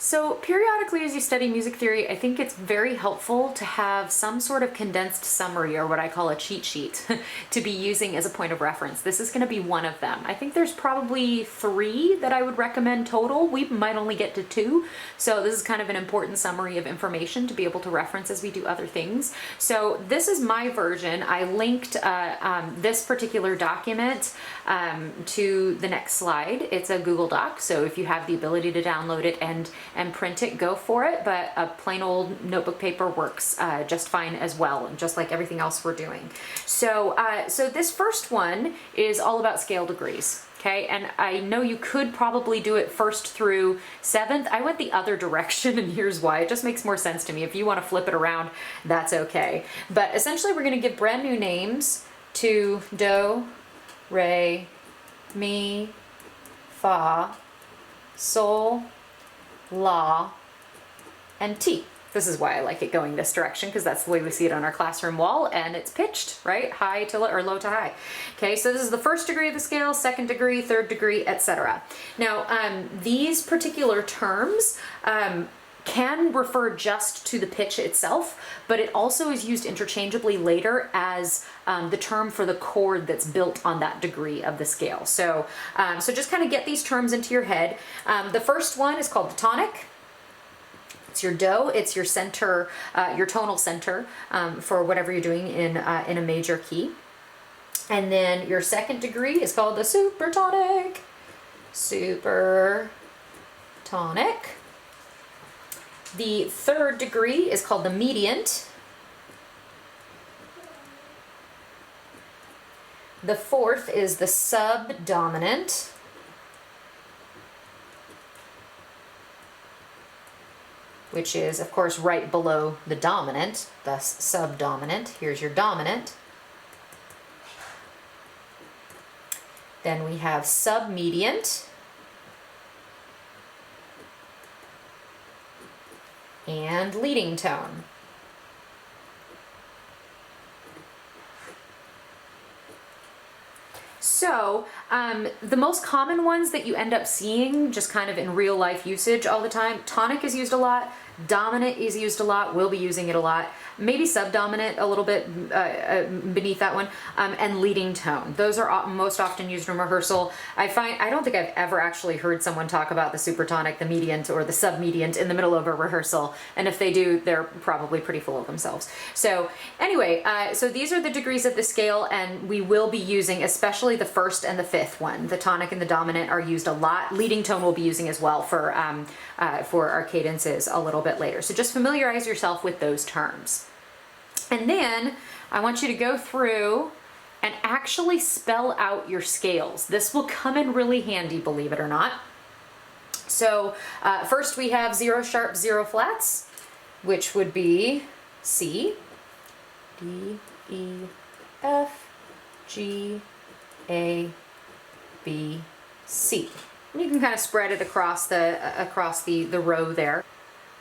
So periodically as you study music theory, I think it's very helpful to have some sort of condensed summary, or what I call a cheat sheet, to be using as a point of reference. This is going to be one of them. I think there's probably 3 that I would recommend total. We might only get to 2. So this is kind of an important summary of information to be able to reference as we do other things. So this is my version. I linked this particular document to the next slide. It's a Google Doc, so if you have the ability to download it and print it, go for it, but a plain old notebook paper works just fine as well, just like everything else we're doing. So, so this first one is all about scale degrees. Okay, and I know you could probably do it 1st through 7th. I went the other direction, and here's why. It just makes more sense to me. If you want to flip it around, that's okay. But essentially, we're going to give brand new names to do, re, mi, fa, sol, la, and ti. This is why I like it going this direction, because that's the way we see it on our classroom wall, and it's pitched, right? High to low, or low to high. Okay, so this is the 1st degree of the scale, 2nd degree, 3rd degree, etc. Now, these particular terms can refer just to the pitch itself, but it also is used interchangeably later as the term for the chord that's built on that degree of the scale. So, so just kind of get these terms into your head. The first one is called the tonic. It's your do, it's your center, your tonal center for whatever you're doing in a major key. And then your 2nd degree is called the supertonic. Supertonic. The 3rd degree is called the mediant. The 4th is the subdominant. Which is, of course, right below the dominant, thus subdominant. Here's your dominant. Then we have submediant. And leading tone. So the most common ones that you end up seeing just kind of in real life usage all the time, tonic is used a lot, dominant is used a lot, we'll be using it a lot, maybe subdominant a little bit beneath that one, and leading tone. Those are most often used in rehearsal. I don't think I've ever actually heard someone talk about the supertonic, the mediant, or the submediant in the middle of a rehearsal, and if they do, they're probably pretty full of themselves. So anyway, so these are the degrees of the scale, and we will be using especially the 1st and the 5th one. The tonic and the dominant are used a lot. Leading tone we'll be using as well for our cadences a little bit later. So just familiarize yourself with those terms. And then I want you to go through and actually spell out your scales. This will come in really handy, believe it or not. So first we have 0 sharp, 0 flats, which would be C, D, E, F, G, A, B, C. And you can kind of spread it across the row there.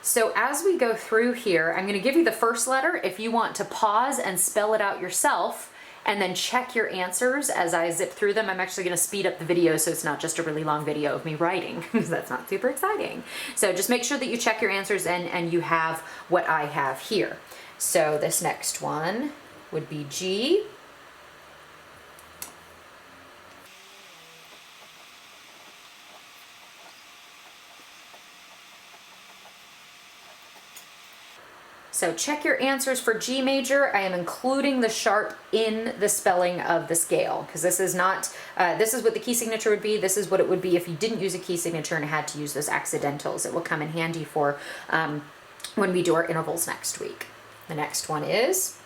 So as we go through here, I'm going to give you the first letter if you want to pause and spell it out yourself, and then check your answers as I zip through them. I'm actually going to speed up the video so it's not just a really long video of me writing, because that's not super exciting. So just make sure that you check your answers and you have what I have here. So this next one would be G. So check your answers for G major. I am including the sharp in the spelling of the scale, because this is not, this is what the key signature would be. This is what it would be if you didn't use a key signature and had to use those accidentals. It will come in handy for when we do our intervals next week. The next one is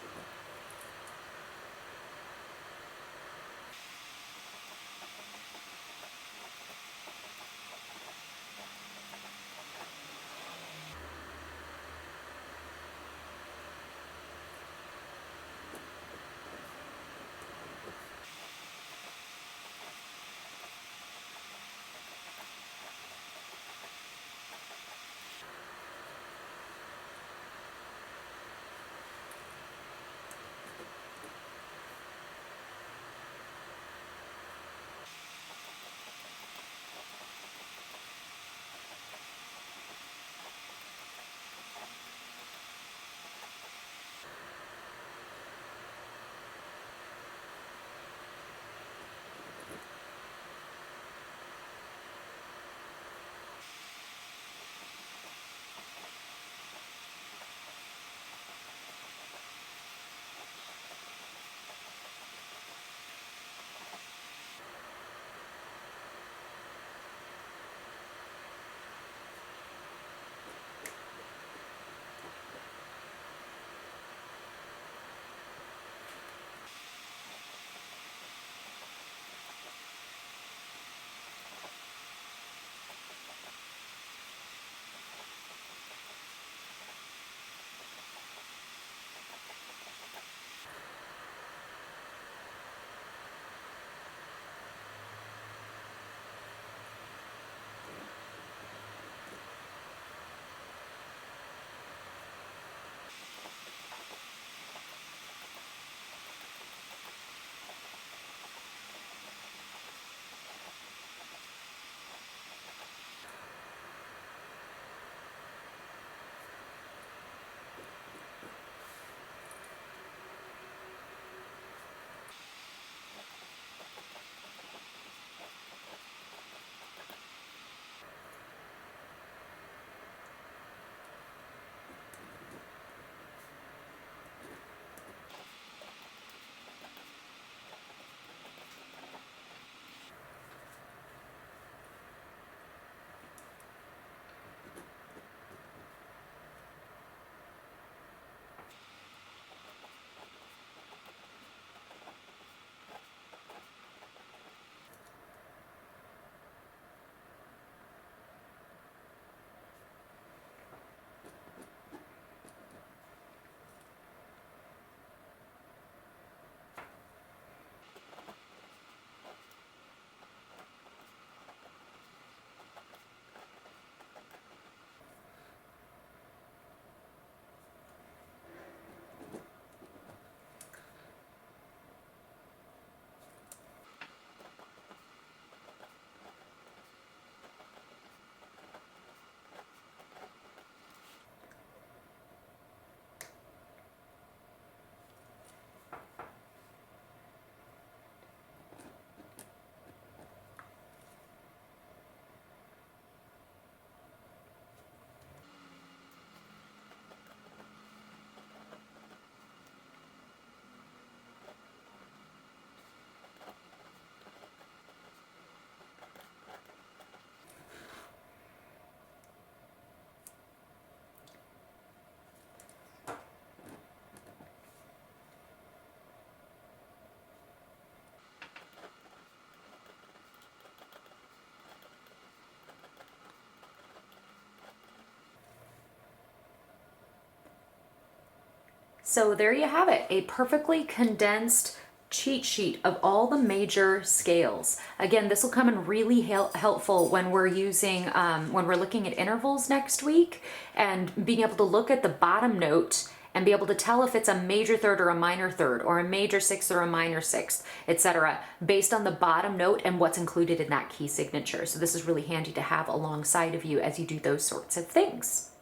So there you have it, a perfectly condensed cheat sheet of all the major scales. Again, this will come in really helpful when we're using, when we're looking at intervals next week, and being able to look at the bottom note and be able to tell if it's a major third or a minor third, or a major sixth or a minor sixth, etc., based on the bottom note and what's included in that key signature. So this is really handy to have alongside of you as you do those sorts of things.